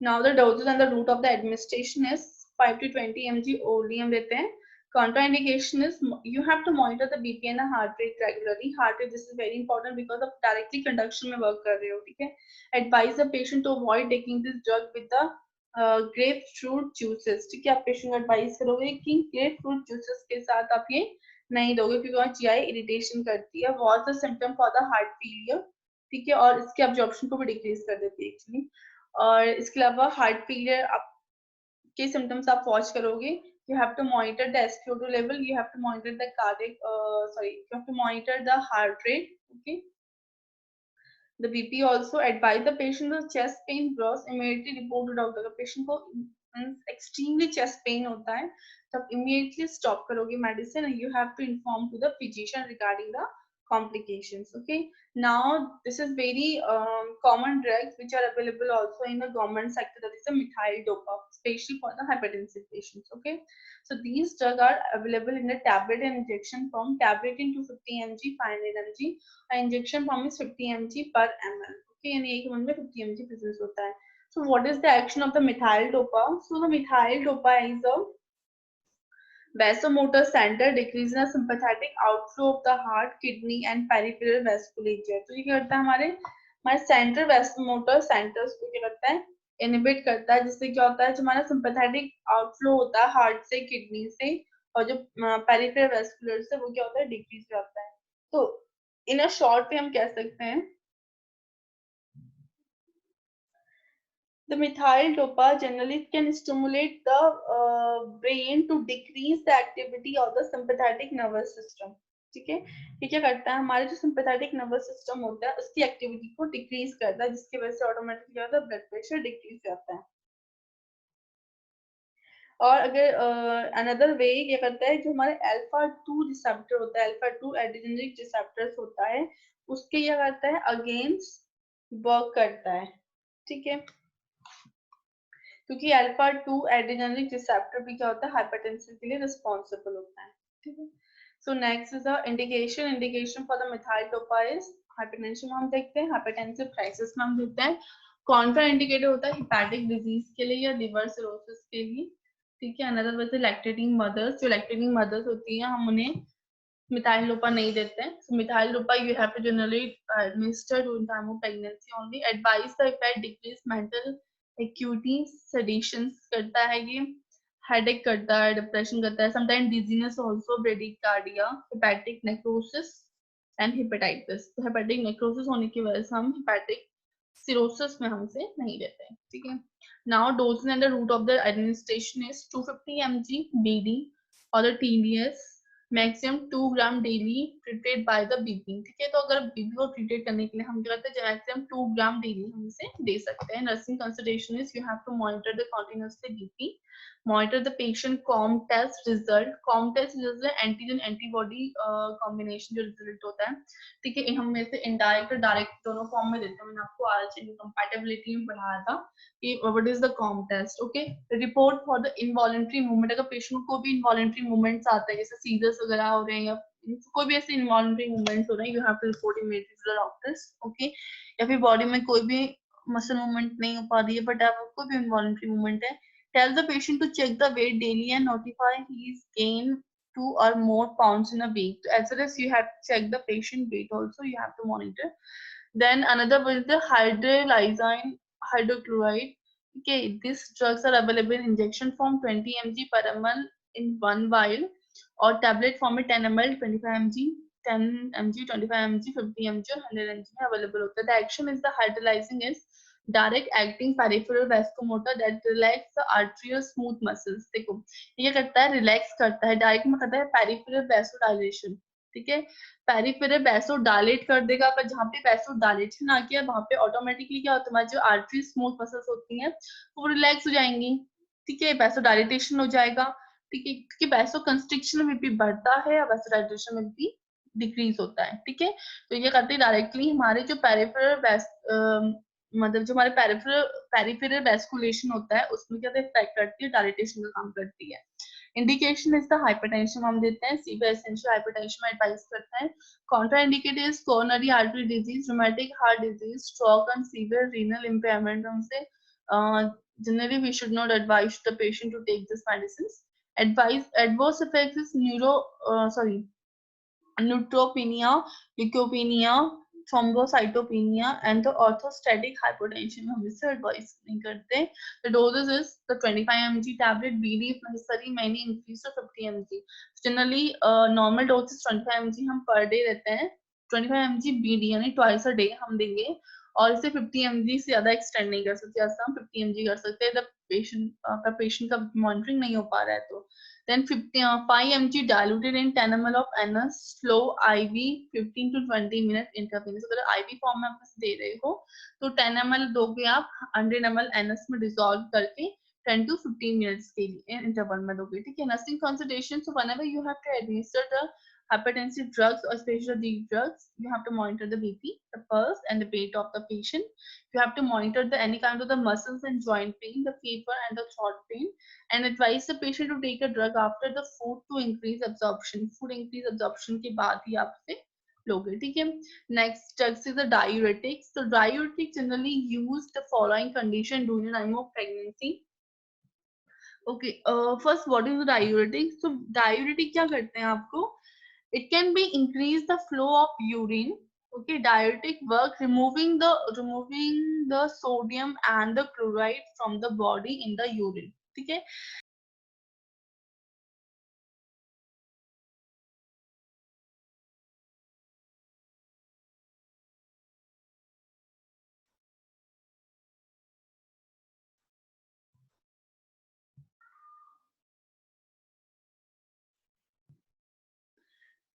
A: Now the doses and the route of the administration is 5 to 20 mg orally हम देते हैं. Contraindication is you have to monitor the BP and the heart rate regularly. Heart rate, this is very important because of directly conduction में work कर रहे हो, ठीक है. Advise the patient to avoid taking this drug with the grapefruit juices, ठीक है. आप patient को एडवाइस करोगे कि grapefruit juices के साथ आप ये नहीं दोगे, क्योंकि वह जीआई इरिटेशन करती है. Was the symptom for the heart failure, ठीक है, और इसके एब्जॉर्प्शन को भी डिक्रीज कर देती है एक्चुअली. और इसके अलावा हार्ट फेलियर आप के सिम्टम्स आप वॉच करोगे. You have to monitor the SpO2 level, you have to monitor the cardiac you have to monitor the heart rate, okay. The BP also. Advise the patient the chest pain grows immediately report to doctor. अगर patient को extremely chest pain होता है तब immediately stop करोगे medicine, and you have to inform to the physician regarding the complications, okay. Now this is very common drugs which are available also in the government sector, that is the methyl dopa, especially for the hypertensive patients, okay. So these drugs are available in the tablet and injection form. Tablet in 250 mg, 500 mg, injection form में 50 mg per ml, okay, यानी एक में 50 mg presence होता है. So what is the action of the methyl dopa? So the methyl dopa is a vasomotor center, decrease in sympathetic outflow of the heart, kidney and peripheral vasculature. तो ये क्या करता है, हमारे सेंट्रल वेस्टोमोटर सेंटर्स को क्या करता है, इनहिबिट करता है, जिससे क्या होता है, जो हमारा सिंपैथेटिक आउटफ्लो होता है हार्ट से, किडनी से, और जो पेरिफेरल वेस्कुलर से, वो क्या होता है, डिक्रीज जाता है. तो इन अ शॉर्ट पे हम कह सकते हैं The methyl dopa generally can stimulate the brain to decrease the activity of the sympathetic nervous system. ठीक है, ये क्या करता है, हमारे जो सिंपैथेटिक नर्वस सिस्टम होता है उसकी एक्टिविटी को डिक्रीज करता है, जिसकी वजह से ऑटोमेटिकली क्या होता है, ब्लड प्रेशर डिक्रीज करता है। और अगर अनदर वे क्या करता है, जो हमारे अल्फा 2 रिसेप्टर होता है, अल्फा 2 एड्रेनर्जिक रिसेप्टर्स होता है, उसके क्या करता है, अगेंस्ट वर्क करता है। ठीक है, क्योंकि अल्फा 2 एड्रेनर्जिक रिसेप्टर भी क्या होता है, हाइपरटेंशन के लिए रिस्पॉन्सिबल होता है। ठीक है, so next is the indication for the methyl dopa is hypertension में हम देखते हैं, हाइपरटेंसिव क्राइसिस में हम देखते हैं, कॉन्ट्रा इंडिकेटर होता है हिपैटिक डिजीज के लिए या लिवर सिरोसिस के लिए। ठीक है, अनदर वजह लैक्टेटिंग मदर्स, जो लैक्टेटिंग मदर्स होती हैं हम उन्हें मिथाइल डोपा नहीं देते हैं। So methyl dopa you have to generally administer during time of pregnancy only. Advise the effect decrease mental acuity, sedation करता है ये, headache करता है, depression करता है, sometimes dizziness also, bradycardia, hepatic necrosis and hepatitis. तो hepatic necrosis होने की वजह से हम hepatic cirrhosis में हमसे नहीं देते हैं। ठीक है, now dosing and the route of the administration is 250 mg BD or the TDS, maximum 2 gram daily treated by the BP. ठीक है, तो अगर बीपी को ट्रीटेड करने के लिए हम क्या करते हैं, मैक्सिमम 2 ग्राम डेली हम इसे दे सकते हैं। Nursing consultation is you have to monitor the continuously BP, monitor the patient com test result. Com test result antigen antibody combination जो रिजल्ट होता है। ठीक है, हम में से इनडायरेक्ट और डायरेक्ट दोनों फॉर्म में देते हैं। मैंने आपको आज कंपैटिबिलिटी में पढ़ाया था कि what is the com test. Okay, report for the involuntary movement, अगर पेशेंट को भी इनवॉलंटरी मूवमेंट्स आते हैं जैसे सीजर्स वगैरह हो रहे हैं या कोई भी ऐसे इनवॉलंटरी मूवमेंट्स हो रहे हैं, you have to report immediately to the doctors. Okay, या फिर बॉडी में कोई भी मसल मूवमेंट नहीं हो पा रही है बट आप कोई भी इनवॉलंटरी मूवमेंट है, tell the patient to check the weight daily and notify he is gain 2 or more pounds in a week. As well as you have to check the patient weight also, you have to monitor. Then another was the hydrolyzine hydrochloride. Okay, these drugs are available in injection form 20 mg per ml in one vial, or tablet form में 10 ml, 25 mg, 10 mg, 25 mg, 50 mg और 100 mg में available होता है। The action is the hydrolyzing is direct acting peripheral vasomotor that relax the arterial smooth muscles। देखो ये करता है, relax करता है, डायरेक्ट में करता है पेरिफेरल वैसोडाइलेशन। ठीक है, पेरिफेरल वैसो डायलेट कर देगा, पर जहाँ पे वैसो डायलेशन आ गया वहां पे ऑटोमेटिकली क्या होता है, जो आर्टरी स्मूथ मसल्स होती हैं वो रिलैक्स हो जाएंगी। ठीक है, वैसो डायलेटेशन हो जाएगा। ठीक है, क्योंकि वैसो कंस्ट्रिक्शन में भी बढ़ता है और वैसो डायलेटेशन में भी डिक्रीज होता है। ठीक है, तो ये करते डायरेक्टली हमारे जो पेरिफेरल मतलब जो हमारे पेरिफेरल वैस्कुलेशन होता है उसमें क्या इफेक्ट करती है, डायलेटेशन का काम करती है। इंडिकेशन इज द हाइपरटेंशन हम देते हैं, सीवियर एसेंशियल हाइपरटेंशन में एडवाइस करते हैं। Contraindicated is coronary artery disease, rheumatic heart disease, stroke and severe renal impairment. हमसे generally we should not advise the patient to take this medicines. Adverse effects is neutropenia, leukopenia, thrombocytopenia and the orthostatic hypotension में हम इससे advice नहीं करते। The doses is the 25 mg tablet BD if necessary, many increase to 50 mg. Generally normal dose is 25 mg हम per day देते हैं, 25 mg BD यानी twice a day हम देंगे, और इसे 50 mg से ज्यादा एक्सटेंड नहीं कर सकते, ऐसा हम 50 mg कर सकते हैं जब पेशेंट का मॉनिटरिंग नहीं हो पा रहा है तो। Then 5 mg diluted in 10 ml of NS, slow IV 15 to 20 minutes intravenous। अगर IV फॉर्म में आप इसे दे रहे हो तो 10 ml दोगे आप 100 ml NS में डिसॉल्व करके 10 to 15 minutes के लिए इंटरवल में दोगे। ठीक है, nursing consultation, so whenever you have to administer the hypertensive drugs or especially these drugs, you have to monitor the BP, the pulse and the weight of the patient. You have to monitor the any kind of the muscles and joint pain, the fever and the throat pain, and advise the patient to take a drug after the food to increase absorption। food increase absorption के बाद ही आप इसे लोगे। ठीक है, next drugs is the diuretics। so diuretic generally used the following condition during the time of pregnancy। okay, first what is the diuretic? so diuretic क्या करते हैं आपको, it can be increase the flow of urine। okay, diuretic work removing the sodium and the chloride from the body in the urine। ठीक है,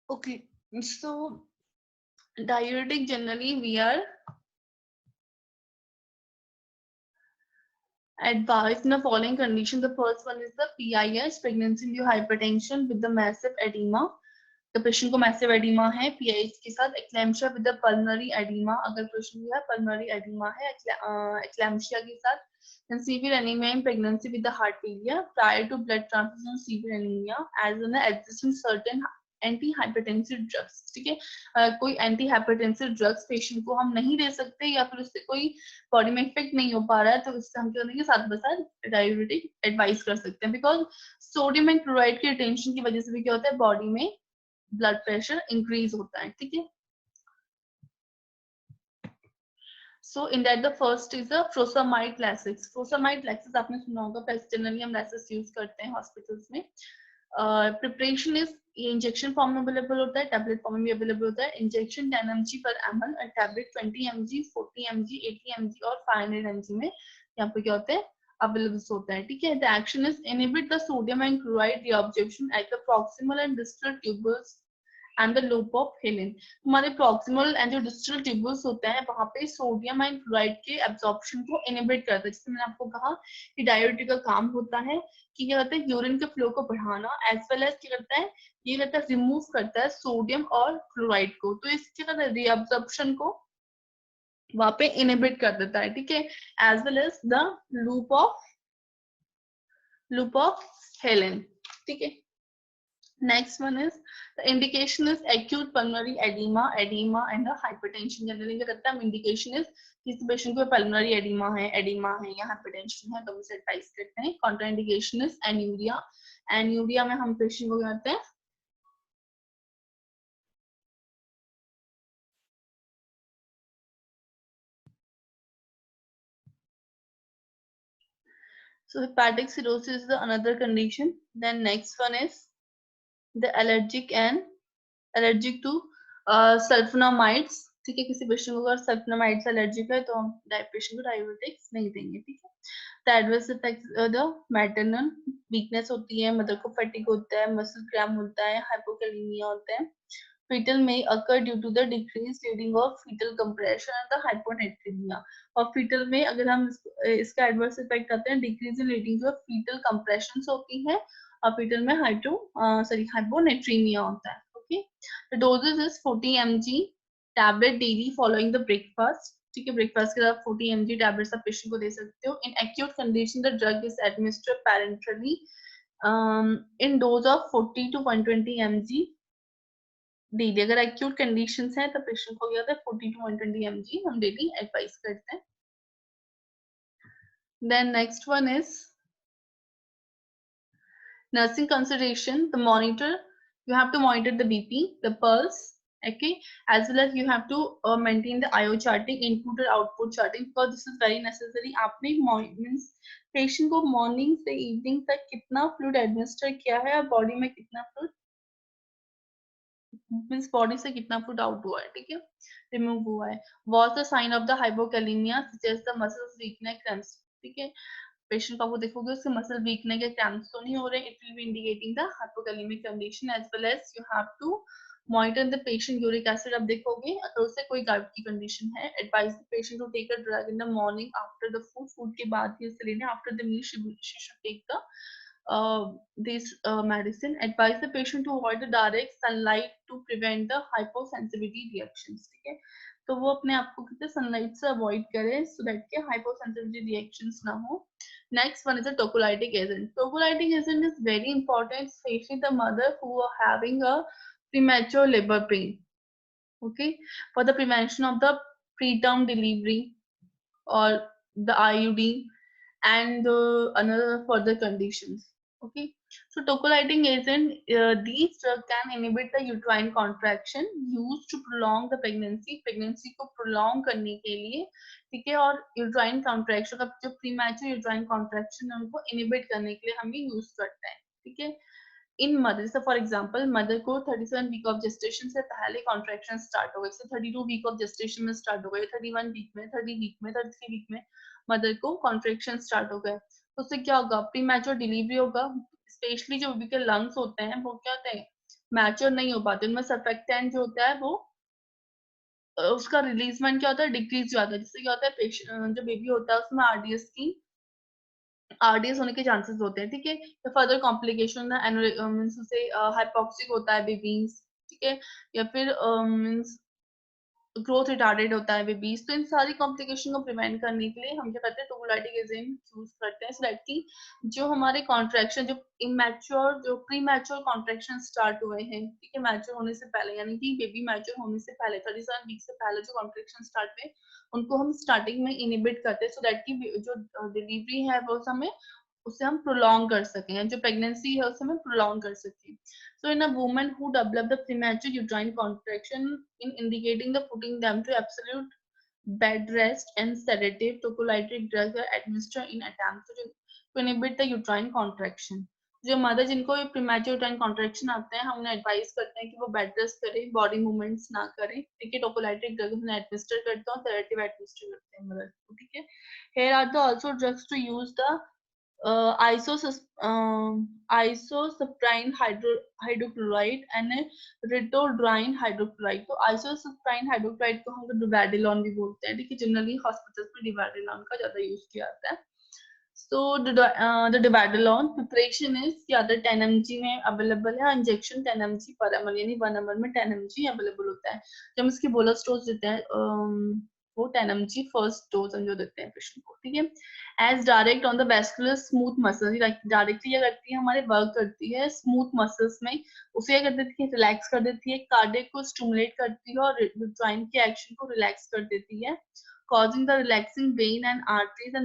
A: Okay, so diuretic generally we are advised in the following condition. The first one is the PIH, pregnancy-induced hypertension with the massive edema. तो patient को massive oedema है PIH के साथ, एक्लैम्शिया with the pulmonary oedema, अगर patient को pulmonary oedema है एक्लैम्शिया के साथ, then severe anemia in pregnancy with the heart failure prior to blood transfusion, severe anemia as in the existing certain anti hypertensive drugs, ठीक है। कोई एंटी हाइपरटेंसिव ड्रग्स पेशेंट को हम नहीं दे सकते या फिर उससे कोई बॉडी में इफेक्ट नहीं हो पा रहा है, तो उससे हम क्या करेंगे, साथ ब साथ डाययूरेटिक एडवाइस कर सकते हैं, बिकॉज सोडियम एंड क्लोराइड के रिटेंशन की वजह से भी क्या होता है, बॉडी में ब्लड प्रेशर इंक्रीज होता है, ठीक है। So in that the first is the frusemide Lasix. Frusemide Lasix आपने सुना होगा, जनरली हम लैसिक्स यूज करते हैं हॉस्पिटल्स में। प्रिपरेशन इज, ये इंजेक्शन फॉर्म में अवेलेबल होता है, टैबलेट फॉर्म में भी अवेलेबल होता है। इंजेक्शन 10 mg पर ml और टैबलेट 20 mg, 40 mg, 80 mg और 500 mg में यहाँ पे क्या होता है, अवेलेबल होता है, ठीक है। The action is inhibit the sodium and chloride reabsorption at the proximal and distal tubules and the loop of हेलिन। हमारे प्रॉक्सिमल एंड जो डिस्टल ट्यूबल्स होते हैं वहां पे सोडियम एंड क्लोराइड के एब्जॉर्प्शन को इनहिबिट करता है। जैसे मैंने आपको कहा कि डाययूरेटिक का काम होता है कि क्या करता है, यूरिन के फ्लो को बढ़ाना, एज वेल एज क्या करता है, ये करता है रिमूव करता है सोडियम और क्लोराइड को, तो इसके क्या करता है, रीअब्जॉर्प्शन को वहां पे इनहिबिट कर देता है, ठीक है। As well as the loop of हेलिन, ठीक है। Next one is the indication is acute pulmonary edema and the hypertension। Generally क्या करता है, हम इंडिकेशन इज किसी पेशेंट को पल्मोनरी एडिमा है या हाइपरटेंशन है तो उसे एडवाइस करते हैं। Contraindication is anuria. एन्यूरिया में हम पेशेंट को क्या करते हैं, so hepatic cirrhosis is the another condition। Then next one is the allergic to sulphonamides, ठीक है। किसी पेशेंट को अगर सल्फोनामाइड से एलर्जिक है तो हम पेशेंट को डायबिटिक्स नहीं देंगे, ठीक है। The adverse effects the maternal weakness होती है, मदर को फटीग होता है, मसल क्रैम्प होता है, हाइपोकैलेमिया होता है। fetal may occur due to the decreased reading of fetal compression and the hyponatremia। और fetal में अगर हम इसका एडवर्स इफेक्ट आते हैं, डिक्रीज इन रीडिंग जो fetal compressions होती है और fetal में hyponatremia होता है, okay. The dosage is 40 mg tablet daily following the breakfast, ठीक है। ब्रेकफास्ट के बाद 40 mg टैबलेट्स आप पेशेंट को दे सकते हो। In acute condition the drug is administered parenterally in dose of 40 to 120 mg daily. अगर एक्यूट कंडीशंस है तो पेशेंट को क्या होता है, 40 to 120 mg हम डेली एडवाइस करते हैं। Then next one is nursing consideration, the monitor, you have to monitor the BP, the pulse, okay, as well as you have to maintain the IO charting, input or output charting, because this is very necessary। आपने means patient को morning से evening तक कितना fluid administer किया है और body में कितना fluid मीन्स बॉडी से कितना फूड आउट हुआ है, ठीक है, रिमूव हुआ है। Was the sign of the hypokalaemia suggest the muscles weakness cramps, ठीक है। पेशेंट को आप देखोगे उसके मसल वीकनेस के क्रैम्प्स तो नहीं हो रहे, it will be indicating the hypokalaemic condition. As well as you have to monitor the patient uric acid. आप देखोगे अगर उससे कोई गार्ड की कंडीशन है, advise the patient to take a drug in the morning after the food के बाद ही उसे लेना, after the meal she should take the this medicine। Advise the patient to avoid the direct sunlight to prevent the hyposensitivity reactions, ठीक है। तो वो अपने आप को कितने सनलाइट से अवॉइड करे सो दैट के हाइपोसेंसिटिविटी रिएक्शंस ना हो। Next one is a tocolytic agent. Tocolytic agent is very important, specially the mother who are having a premature labor pain, okay, for the prevention of the preterm delivery or the IUD and another further conditions, okay। So tocolytic agent, these drug can inhibit the uterine contraction used to prolong the pregnancy को prolong करने के लिए, ठीक है। और uterine contraction का जो premature uterine contraction है उनको inhibit करने के लिए हम ये यूज करते हैं, ठीक है। इन मदर से फॉर एग्जांपल मदर को 37 वीक ऑफ जेस्टेशन से पहले कॉन्ट्रैक्शन स्टार्ट हो गए, 32 वीक ऑफ जेस्टेशन में स्टार्ट हो गए, 31 वीक में, 30 वीक में, 33 वीक में मदर को कॉन्ट्रैक्शन स्टार्ट हो गए, तो उससे क्या होगा, प्रीमैच्योर डिलीवरी होगा। स्पेशली जो बेबी के लंग्स होते हैं वो क्या होते हैं, मैच्योर नहीं हो पाते, उनमें सर्फेक्टेंट जो होता है वो उसका रिलीजमेंट क्या होता है, डिक्रीज जाता है, जिससे क्या होता है जो बेबी होता है उसमें आरडीएस होने के चांसेस होते हैं, ठीक है। या फर्दर कॉम्प्लिकेशन मींस उसे हाइपोक्सिक होता है बेबीज, ठीक है, या फिर मींस ग्रोथ रिटार्डेड होता है बेबीज। तो इन सारी कॉम्प्लिकेशन को प्रिवेंट करने के लिए हम क्या करते हैं, टोकोलाइटिक एजेंट यूज करते हैं, सो दैट कि जो हमारे कॉन्ट्रैक्शन, जो इमैच्योर, जो प्री मैच्योर कॉन्ट्रैक्शन स्टार्ट हुए हैं, ठीक है, मैच्योर होने से पहले, यानी कि बेबी मैच्योर होने से पहले 37 वीक से पहले जो कॉन्ट्रैक्शन स्टार्ट हुए, उनको हम स्टार्टिंग में इनिबिट करते हैं, सो दैट कि जो डिलीवरी है वो हमें उसे हम प्रोलॉन्ग कर सकें, जो प्रेगनेंसी है उसे हम प्रोलॉन्ग कर सकें। So in a woman who develop the premature uterine contraction, in indicating the putting them to absolute bed rest and sedative tocolytic drugs are administered in attempts to inhibit the uterine contraction. जो mother जिनको premature uterine contraction आते हैं, हम उन्हें advice करते हैं कि वो बेड रेस्ट करें, बॉडी मूवमेंट्स ना करें, ठीक है, टोकोलाइटिक ड्रग्स उन्हें एडमिनिस्टर करते हैं, सेडेटिव एडमिनिस्टर करते हैं मदर को, ठीक है। Here are the also drugs to use the isosuprine hydrochloride and ritodrine hydrochloride। तो isosuprine hydrochloride को हम डिवाडिलॉन भी बोलते हैं, ठीक है, जनरली हॉस्पिटल्स में डिवाडिलॉन का ज्यादा यूज किया जाता है। So the Dividalon preparation is या तो 10 mg में अवेलेबल है, इंजेक्शन 10 mg पर ml, यानी 1 ml में 10 mg अवेलेबल होता है। जब हम इसकी बोलस डोज देते हैं वो 10 mg फर्स्ट डोज हम जो देते हैं पेशेंट को, ठीक है। As direct on the vascular smooth muscles, directly क्या करती है, हमारे वर्क करती है स्मूथ मसल्स में, उसे क्या कर देती है, रिलैक्स कर देती है, कार्डियक को स्टिमुलेट करती है और जॉइंट के एक्शन को रिलैक्स कर देती है, causing the relaxing vein and arteries